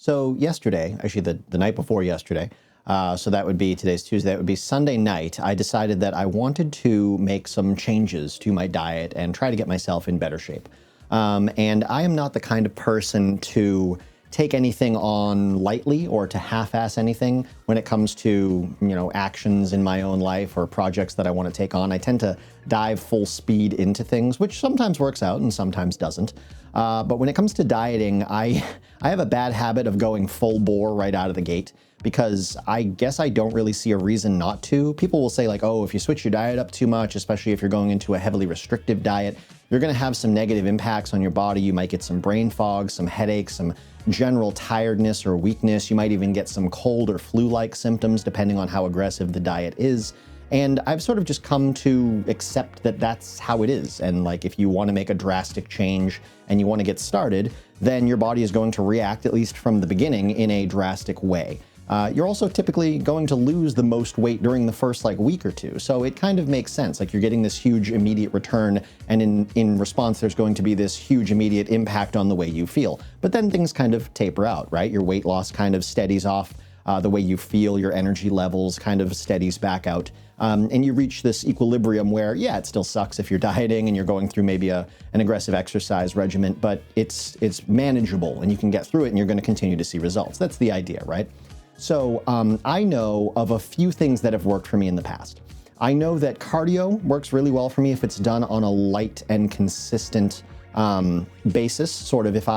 So yesterday, actually the night before yesterday, so that would be, today's Tuesday, that would be Sunday night, I decided that I wanted to make some changes to my diet and try to get myself in better shape. And I am not the kind of person to take anything on lightly or to half-ass anything when it comes to, actions in my own life or projects that I want to take on. I tend to dive full speed into things, which sometimes works out and sometimes doesn't. But when it comes to dieting, I have a bad habit of going full bore right out of the gate, because I guess I don't really see a reason not to. People will say like, oh, if you switch your diet up too much, especially if you're going into a heavily restrictive diet, you're going to have some negative impacts on your body. You might get some brain fog, some headaches, some general tiredness or weakness. You might even get some cold or flu-like symptoms depending on how aggressive the diet is. And I've sort of just come to accept that that's how it is. And like, if you want to make a drastic change and you want to get started, then your body is going to react, at least from the beginning, in a drastic way. You're also typically going to lose the most weight during the first week or two. So it kind of makes sense. Like, you're getting this huge immediate return, and in response, there's going to be this huge immediate impact on the way you feel. But then things kind of taper out, right? Your weight loss kind of steadies off. The way you feel, your energy levels kind of steadies back out. And you reach this equilibrium where, yeah, it still sucks if you're dieting and you're going through maybe an aggressive exercise regimen, but it's manageable and you can get through it and you're going to continue to see results. That's the idea, right? So I know of a few things that have worked for me in the past. I know that cardio works really well for me if it's done on a light and consistent basis. Sort of if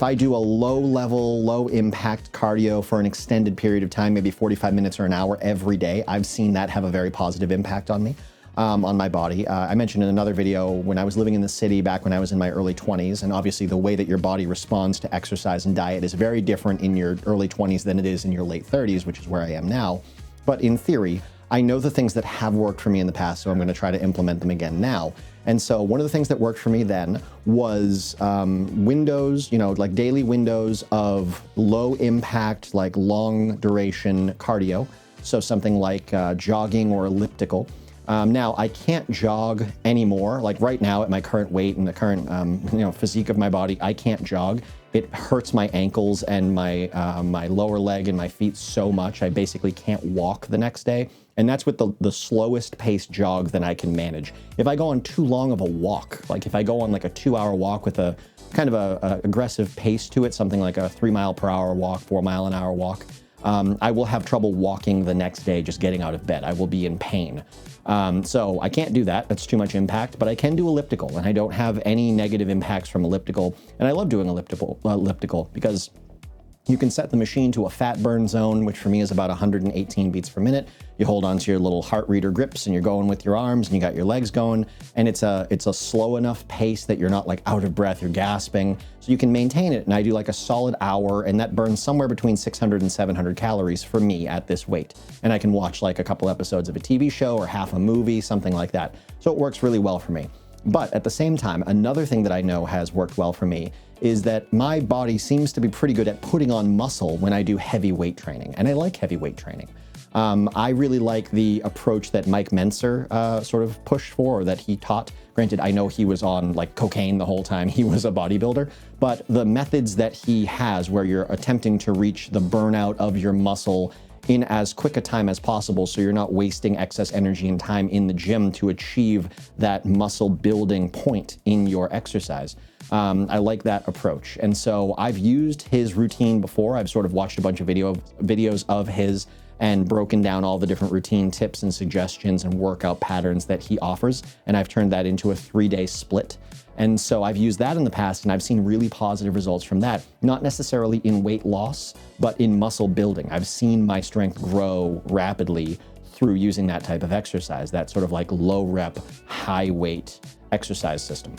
I do a low-level, low-impact cardio for an extended period of time, maybe 45 minutes or an hour every day, I've seen that have a very positive impact on me, on my body. I mentioned in another video when I was living in the city back when I was in my early 20s, and obviously the way that your body responds to exercise and diet is very different in your early 20s than it is in your late 30s, which is where I am now. But in theory, I know the things that have worked for me in the past, so I'm going to try to implement them again now. And so one of the things that worked for me then was windows, like daily windows of low impact, like long duration cardio. So something like jogging or elliptical. Now, I can't jog anymore. Like right now at my current weight and the current physique of my body, I can't jog. It hurts my ankles and my lower leg and my feet so much, I basically can't walk the next day. And that's with the slowest paced jog that I can manage. If I go on too long of a walk, like if I go on like a 2-hour walk with a kind of a aggressive pace to it, something like a 3-mile-per-hour walk, 4-mile-an-hour walk, I will have trouble walking the next day, just getting out of bed. I will be in pain. So I can't do that. That's too much impact, but I can do elliptical, and I don't have any negative impacts from elliptical. And I love doing elliptical because you can set the machine to a fat burn zone, which for me is about 118 beats per minute. You hold onto your little heart reader grips and you're going with your arms and you got your legs going. And it's a slow enough pace that you're not like out of breath, you're gasping. So you can maintain it. And I do like a solid hour, and that burns somewhere between 600 and 700 calories for me at this weight. And I can watch like a couple episodes of a TV show or half a movie, something like that. So it works really well for me. But at the same time, another thing that I know has worked well for me is that my body seems to be pretty good at putting on muscle when I do heavy weight training. And I like heavy weight training. I really like the approach that Mike Mentzer sort of pushed for, or that he taught. Granted, I know he was on like cocaine the whole time he was a bodybuilder, but the methods that he has where you're attempting to reach the burnout of your muscle in as quick a time as possible, so you're not wasting excess energy and time in the gym to achieve that muscle building point in your exercise. I like that approach. And so I've used his routine before. I've sort of watched a bunch of videos of his and broken down all the different routine tips and suggestions and workout patterns that he offers. And I've turned that into a 3-day split. And so I've used that in the past, and I've seen really positive results from that, not necessarily in weight loss, but in muscle building. I've seen my strength grow rapidly through using that type of exercise, that sort of like low rep, high weight exercise system.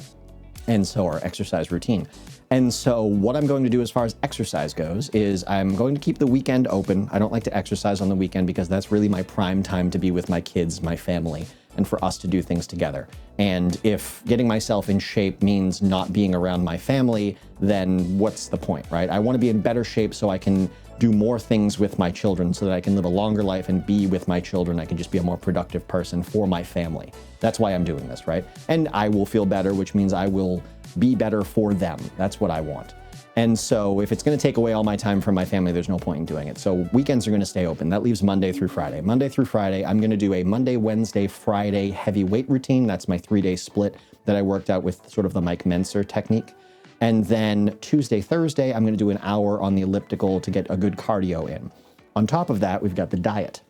And so, or exercise routine. And so what I'm going to do as far as exercise goes is I'm going to keep the weekend open. I don't like to exercise on the weekend because that's really my prime time to be with my kids, my family, and for us to do things together. And if getting myself in shape means not being around my family, then what's the point, right? I want to be in better shape so I can do more things with my children, so that I can live a longer life and be with my children. I can just be a more productive person for my family. That's why I'm doing this, right? And I will feel better, which means I will be better for them. That's what I want. And so if it's going to take away all my time from my family, there's no point in doing it. So weekends are going to stay open. That leaves Monday through Friday. Monday through Friday, I'm going to do a Monday, Wednesday, Friday heavy weight routine. That's my 3-day split that I worked out with sort of the Mike Menser technique. And then Tuesday, Thursday, I'm going to do an hour on the elliptical to get a good cardio in. On top of that, we've got the diet.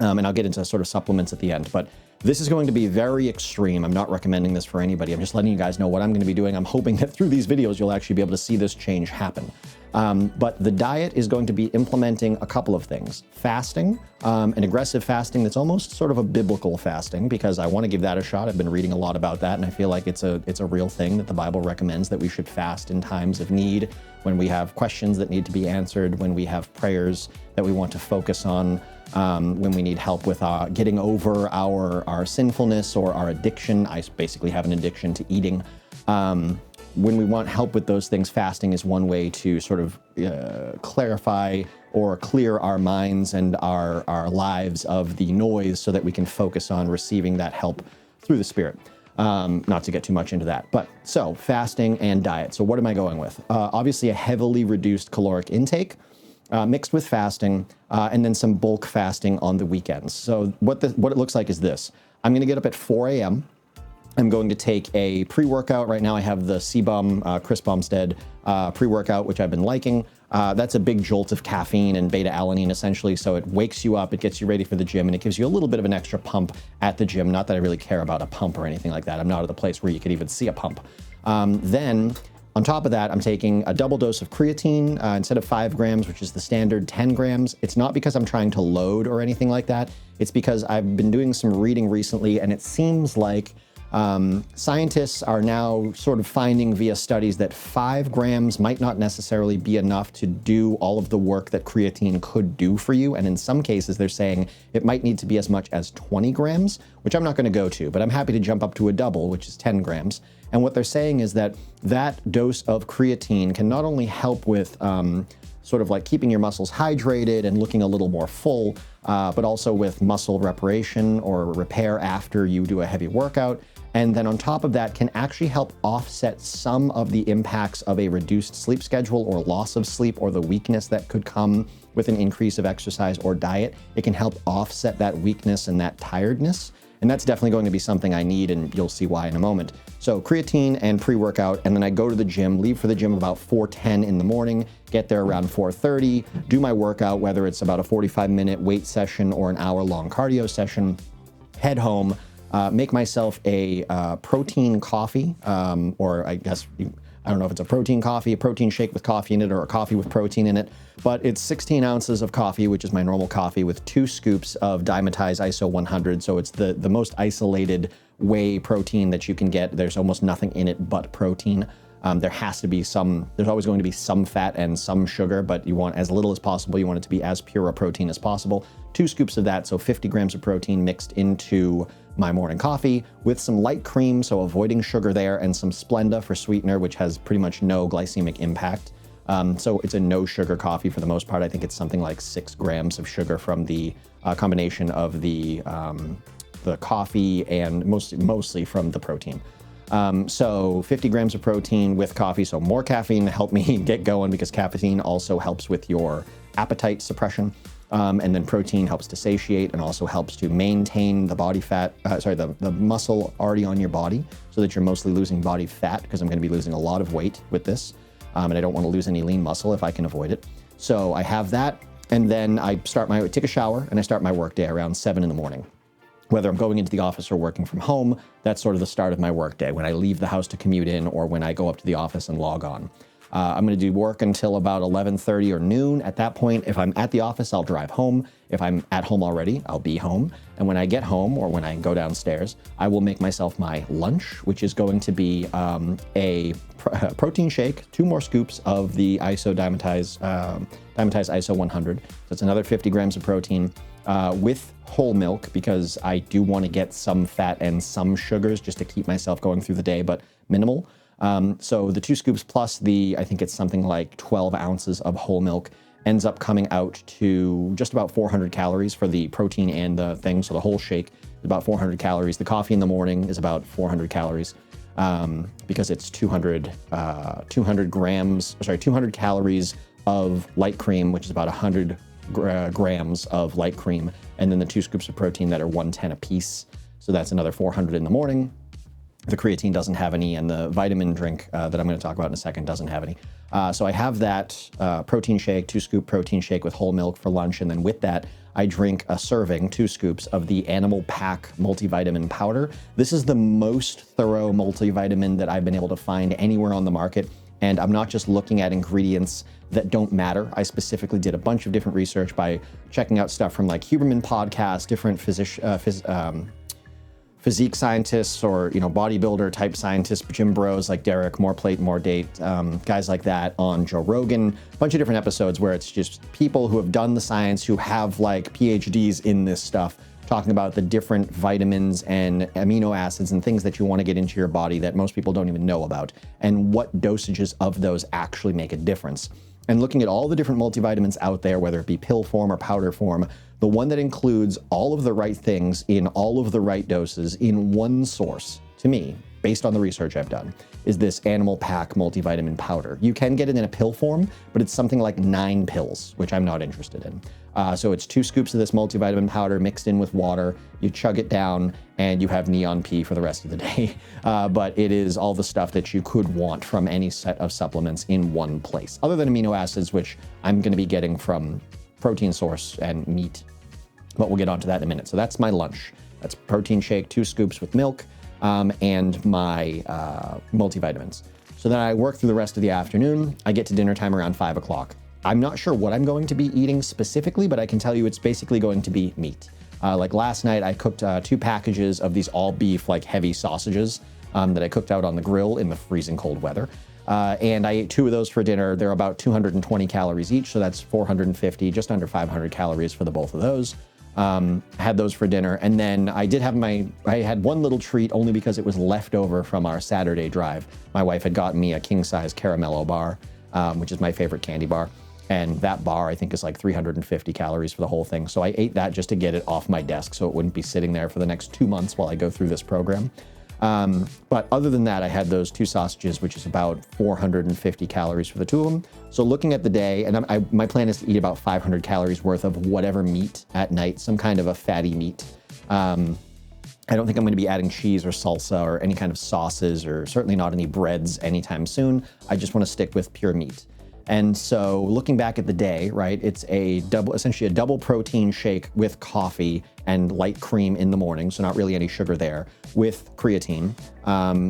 And I'll get into sort of supplements at the end. But this is going to be very extreme. I'm not recommending this for anybody. I'm just letting you guys know what I'm going to be doing. I'm hoping that through these videos, you'll actually be able to see this change happen. But the diet is going to be implementing a couple of things. Fasting, an aggressive fasting that's almost sort of a biblical fasting, because I want to give that a shot. I've been reading a lot about that, and I feel like it's a real thing that the Bible recommends, that we should fast in times of need, when we have questions that need to be answered, when we have prayers that we want to focus on, when we need help with getting over our sinfulness or our addiction. I basically have an addiction to eating. When we want help with those things, fasting is one way to sort of clarify or clear our minds and our lives of the noise so that we can focus on receiving that help through the Spirit. Not to get too much into that. But so fasting and diet. So what am I going with? Obviously a heavily reduced caloric intake, mixed with fasting, and then some bulk fasting on the weekends. So what it looks like is this. I'm going to get up at 4 a.m. I'm going to take a pre-workout. Right now I have the CBum, Chris Bumstead pre-workout, which I've been liking. That's a big jolt of caffeine and beta-alanine, essentially. So it wakes you up, it gets you ready for the gym, and it gives you a little bit of an extra pump at the gym. Not that I really care about a pump or anything like that. I'm not at the place where you could even see a pump. Then on top of that, I'm taking a double dose of creatine instead of 5 grams, which is the standard 10 grams. It's not because I'm trying to load or anything like that. It's because I've been doing some reading recently, and it seems like scientists are now sort of finding via studies that 5 grams might not necessarily be enough to do all of the work that creatine could do for you. And in some cases, they're saying it might need to be as much as 20 grams, which I'm not going to go to, but I'm happy to jump up to a double, which is 10 grams. And what they're saying is that that dose of creatine can not only help with sort of like keeping your muscles hydrated and looking a little more full, but also with muscle reparation or repair after you do a heavy workout. And then on top of that, can actually help offset some of the impacts of a reduced sleep schedule or loss of sleep or the weakness that could come with an increase of exercise or diet. It can help offset that weakness and that tiredness. And that's definitely going to be something I need, and you'll see why in a moment. So creatine and pre-workout, and then I go to the gym, leave for the gym about 4:10 in the morning, get there around 4:30, do my workout, whether it's about a 45-minute weight session or an hour-long cardio session, head home, make myself a protein coffee, or I guess, I don't know if it's a protein coffee, a protein shake with coffee in it, or a coffee with protein in it, but it's 16 ounces of coffee, which is my normal coffee, with 2 scoops of dimetized ISO 100. So it's the most isolated whey protein that you can get. There's almost nothing in it but protein. There has to be there's always going to be some fat and some sugar, but you want as little as possible. You want it to be as pure a protein as possible. 2 scoops of that, so 50 grams of protein mixed into my morning coffee with some light cream, so avoiding sugar there, and some Splenda for sweetener, which has pretty much no glycemic impact. So it's a no sugar coffee for the most part. I think it's something like 6 grams of sugar from the combination of the coffee and mostly from the protein. So 50 grams of protein with coffee, so more caffeine to help me get going, because caffeine also helps with your appetite suppression. And then protein helps to satiate and also helps to maintain the body fat, the muscle already on your body, so that you're mostly losing body fat, because I'm going to be losing a lot of weight with this. And I don't want to lose any lean muscle if I can avoid it. So I have that, and then I take a shower and I start my work day around 7 in the morning. Whether I'm going into the office or working from home, that's sort of the start of my work day, when I leave the house to commute in or when I go up to the office and log on. I'm going to do work until about 11:30 or noon. At that point, if I'm at the office, I'll drive home. If I'm at home already, I'll be home. And when I get home or when I go downstairs, I will make myself my lunch, which is going to be a protein shake, 2 more scoops of the dimetized ISO 100. So it's another 50 grams of protein with whole milk, because I do want to get some fat and some sugars just to keep myself going through the day, but minimal. So the 2 scoops plus I think it's something like 12 ounces of whole milk ends up coming out to just about 400 calories for the protein and the thing. So the whole shake is about 400 calories. The coffee in the morning is about 400 calories. because it's 200 calories of light cream, which is about 100 grams of light cream, and then the 2 scoops of protein that are 110 a piece. So that's another 400 in the morning. The creatine doesn't have any, and the vitamin drink that I'm going to talk about in a second doesn't have any. So I have that protein shake, 2-scoop protein shake with whole milk for lunch, and then with that, I drink a serving, 2 scoops, of the Animal Pack multivitamin powder. This is the most thorough multivitamin that I've been able to find anywhere on the market, and I'm not just looking at ingredients that don't matter. I specifically did a bunch of different research by checking out stuff from like Huberman Podcast, different physique scientists or, bodybuilder type scientists, gym bros like Derek, More Plate, More Date, guys like that on Joe Rogan, a bunch of different episodes where it's just people who have done the science, who have like PhDs in this stuff, talking about the different vitamins and amino acids and things that you want to get into your body that most people don't even know about, and what dosages of those actually make a difference. And looking at all the different multivitamins out there, whether it be pill form or powder form, the one that includes all of the right things in all of the right doses in one source, to me, based on the research I've done, is this Animal Pack multivitamin powder. You can get it in a pill form, but it's something like 9 pills, which I'm not interested in. So it's 2 scoops of this multivitamin powder mixed in with water. You chug it down and you have Neon P for the rest of the day. But it is all the stuff that you could want from any set of supplements in one place, other than amino acids, which I'm going to be getting from protein source and meat. But we'll get onto that in a minute. So that's my lunch. That's protein shake, 2 scoops with milk, and my multivitamins. So then I work through the rest of the afternoon. I get to dinner time around 5 o'clock. I'm not sure what I'm going to be eating specifically, but I can tell you it's basically going to be meat. Like last night, I cooked 2 packages of these all beef, like heavy sausages that I cooked out on the grill in the freezing cold weather. And I ate 2 of those for dinner. They're about 220 calories each, so that's 450, just under 500 calories for the both of those. Had those for dinner, and then I had one little treat only because it was left over from our Saturday drive. My wife had gotten me a king-size Caramello bar, which is my favorite candy bar. And that bar, I think, is like 350 calories for the whole thing. So I ate that just to get it off my desk so it wouldn't be sitting there for the next 2 months while I go through this program. But other than that, I had those 2 sausages, which is about 450 calories for the 2 of them. So looking at the day, and my plan is to eat about 500 calories worth of whatever meat at night, some kind of a fatty meat. I don't think I'm going to be adding cheese or salsa or any kind of sauces, or certainly not any breads anytime soon. I just want to stick with pure meat. And so looking back at the day, right, it's essentially a double protein shake with coffee and light cream in the morning, so not really any sugar there, with creatine.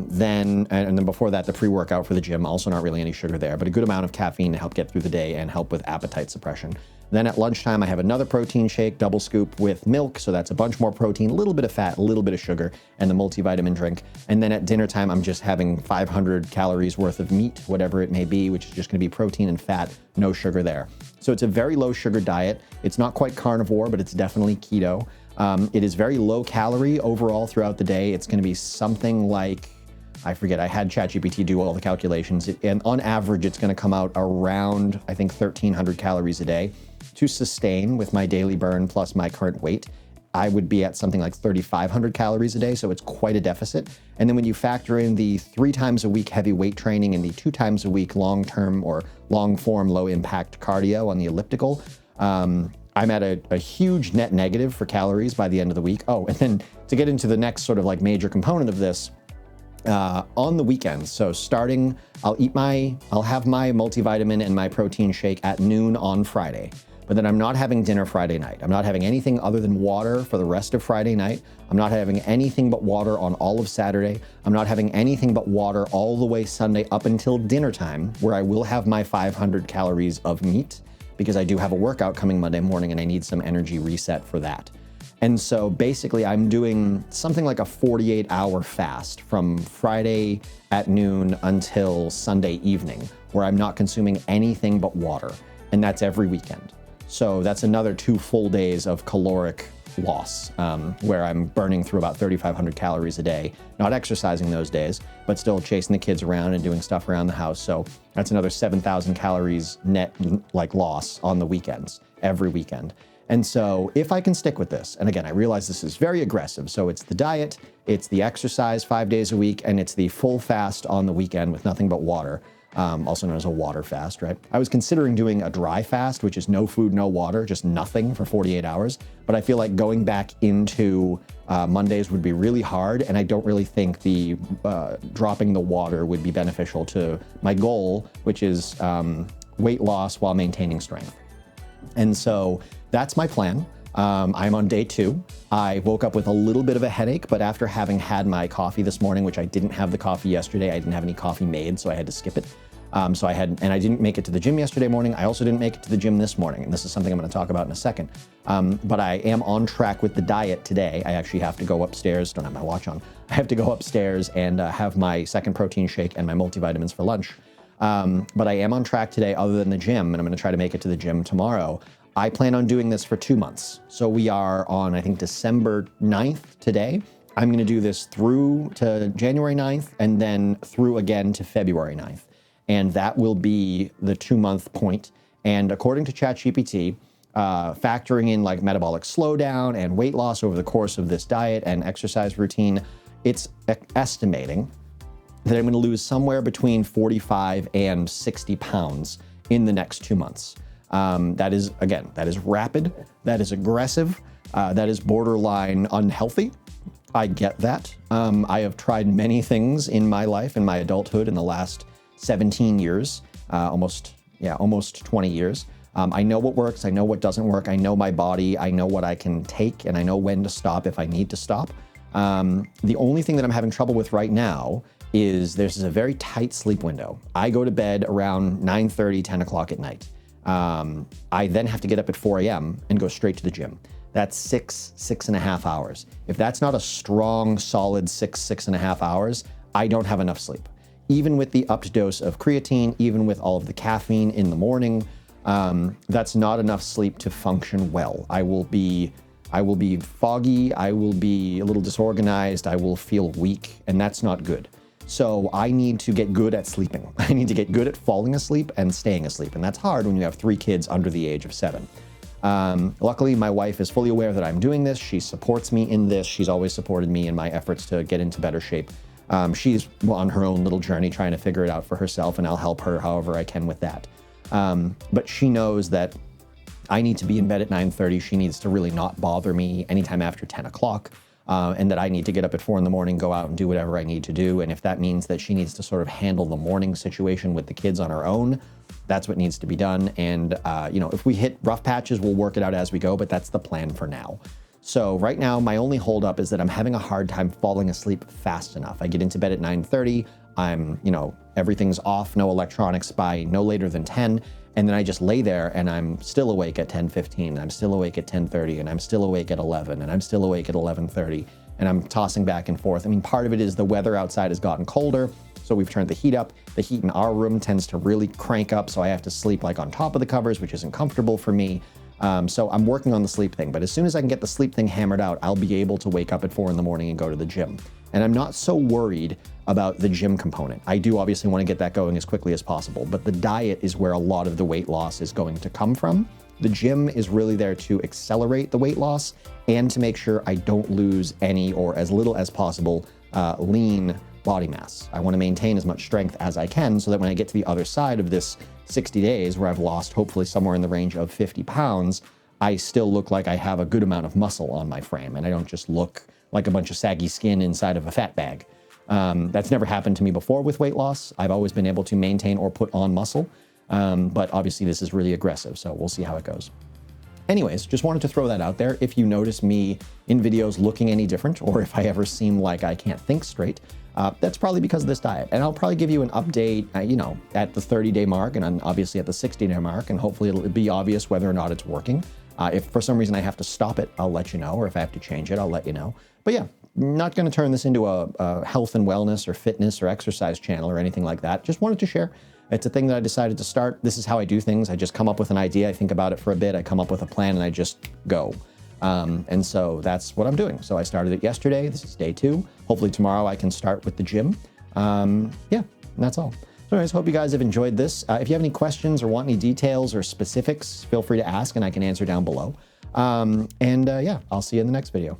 Then before that, the pre-workout for the gym, also not really any sugar there, but a good amount of caffeine to help get through the day and help with appetite suppression. Then at lunchtime, I have another protein shake, double scoop with milk, so that's a bunch more protein, a little bit of fat, a little bit of sugar, and the multivitamin drink. And then at dinner time, I'm just having 500 calories worth of meat, whatever it may be, which is just gonna be protein and fat, no sugar there. So it's a very low sugar diet. It's not quite carnivore, but it's definitely keto. It is very low calorie overall throughout the day. It's gonna be something like, I forget, I had ChatGPT do all the calculations, and on average, it's gonna come out around, I think, 1,300 calories a day. To sustain with my daily burn plus my current weight, I would be at something like 3,500 calories a day, so it's quite a deficit. And then when you factor in the 3 times a week heavy weight training and the 2 times a week long-term or long-form low-impact cardio on the elliptical, I'm at a huge net negative for calories by the end of the week. Oh, and then to get into the next sort of like major component of this, on the weekends, so starting, I'll have my multivitamin and my protein shake at noon on Friday. But then I'm not having dinner Friday night. I'm not having anything other than water for the rest of Friday night. I'm not having anything but water on all of Saturday. I'm not having anything but water all the way Sunday up until dinner time, where I will have my 500 calories of meat, because I do have a workout coming Monday morning and I need some energy reset for that. And so basically I'm doing something like a 48-hour fast from Friday at noon until Sunday evening, where I'm not consuming anything but water. And that's every weekend. So that's another 2 full days of caloric loss, where I'm burning through about 3,500 calories a day, not exercising those days, but still chasing the kids around and doing stuff around the house. So that's another 7,000 calories net like loss on the weekends, every weekend. And so if I can stick with this, and again, I realize this is very aggressive. So it's the diet, it's the exercise 5 days a week, and it's the full fast on the weekend with nothing but water, also known as a water fast, right? I was considering doing a dry fast, which is no food, no water, just nothing for 48 hours. But I feel like going back into Mondays would be really hard. And I don't really think the dropping the water would be beneficial to my goal, which is weight loss while maintaining strength. And so that's my plan. I'm on day 2. I woke up with a little bit of a headache, but after having had my coffee this morning, which I didn't have the coffee yesterday, I didn't have any coffee made, so I had to skip it. And I didn't make it to the gym yesterday morning. I also didn't make it to the gym this morning, and this is something I'm going to talk about in a second. But I am on track with the diet today. I actually have to go upstairs, don't have my watch on. I have to go upstairs and have my second protein shake and my multivitamins for lunch. But I am on track today other than the gym, and I'm going to try to make it to the gym tomorrow. I plan on doing this for 2 months. So we are on, I think, December 9th today. I'm going to do this through to January 9th and then through again to February 9th. And that will be the 2-month point. And according to ChatGPT, factoring in like metabolic slowdown and weight loss over the course of this diet and exercise routine, it's estimating that I'm going to lose somewhere between 45 and 60 pounds in the next 2 months. That is rapid, that is aggressive, that is borderline unhealthy. I get that. I have tried many things in my life, in my adulthood, in the last 17 years, almost 20 years. I know what works, I know what doesn't work, I know my body, I know what I can take, and I know when to stop if I need to stop. The only thing that I'm having trouble with right now is there's a very tight sleep window. I go to bed around 9:30, 10 o'clock at night. I then have to get up at 4 a.m. and go straight to the gym. That's 6.5 hours. If that's not a strong, solid 6.5 hours, I don't have enough sleep. Even with the upped dose of creatine, even with all of the caffeine in the morning, that's not enough sleep to function well. I will be foggy, I will be a little disorganized, I will feel weak, and that's not good. So I need to get good at sleeping. I need to get good at falling asleep and staying asleep. And that's hard when you have 3 kids under the age of 7. Luckily, my wife is fully aware that I'm doing this. She supports me in this. She's always supported me in my efforts to get into better shape. She's on her own little journey trying to figure it out for herself, and I'll help her however I can with that. But she knows that I need to be in bed at 9:30. She needs to really not bother me anytime after 10 o'clock. And that I need to get up at 4 in the morning, go out and do whatever I need to do. And if that means that she needs to sort of handle the morning situation with the kids on her own, that's what needs to be done. And, if we hit rough patches, we'll work it out as we go, but that's the plan for now. So right now, my only holdup is that I'm having a hard time falling asleep fast enough. I get into bed at 9:30. Everything's off, no electronics by no later than 10. And then I just lay there and I'm still awake at 10:15, and I'm still awake at 10:30, and I'm still awake at 11, and I'm still awake at 11:30, and I'm tossing back and forth. I mean, part of it is the weather outside has gotten colder, so we've turned the heat up. The heat in our room tends to really crank up, so I have to sleep like on top of the covers, which isn't comfortable for me. So I'm working on the sleep thing, but as soon as I can get the sleep thing hammered out, I'll be able to wake up at 4 in the morning and go to the gym. And I'm not so worried about the gym component. I do obviously want to get that going as quickly as possible, but the diet is where a lot of the weight loss is going to come from. The gym is really there to accelerate the weight loss and to make sure I don't lose any or as little as possible lean body mass. I want to maintain as much strength as I can so that when I get to the other side of this 60 days where I've lost hopefully somewhere in the range of 50 pounds, I still look like I have a good amount of muscle on my frame and I don't just look like a bunch of saggy skin inside of a fat bag. That's never happened to me before with weight loss. I've always been able to maintain or put on muscle, but obviously this is really aggressive, so we'll see how it goes. Anyways, just wanted to throw that out there. If you notice me in videos looking any different, or if I ever seem like I can't think straight, that's probably because of this diet. And I'll probably give you an update, at the 30-day mark and obviously at the 60-day mark, and hopefully it'll be obvious whether or not it's working. If for some reason I have to stop it, I'll let you know, or if I have to change it, I'll let you know. But yeah, not going to turn this into a health and wellness or fitness or exercise channel or anything like that. Just wanted to share. It's a thing that I decided to start. This is how I do things. I just come up with an idea. I think about it for a bit. I come up with a plan and I just go. And so that's what I'm doing. So I started it yesterday. This is day 2. Hopefully tomorrow I can start with the gym. And that's all. So anyways, hope you guys have enjoyed this. If you have any questions or want any details or specifics, feel free to ask and I can answer down below. And yeah, I'll see you in the next video.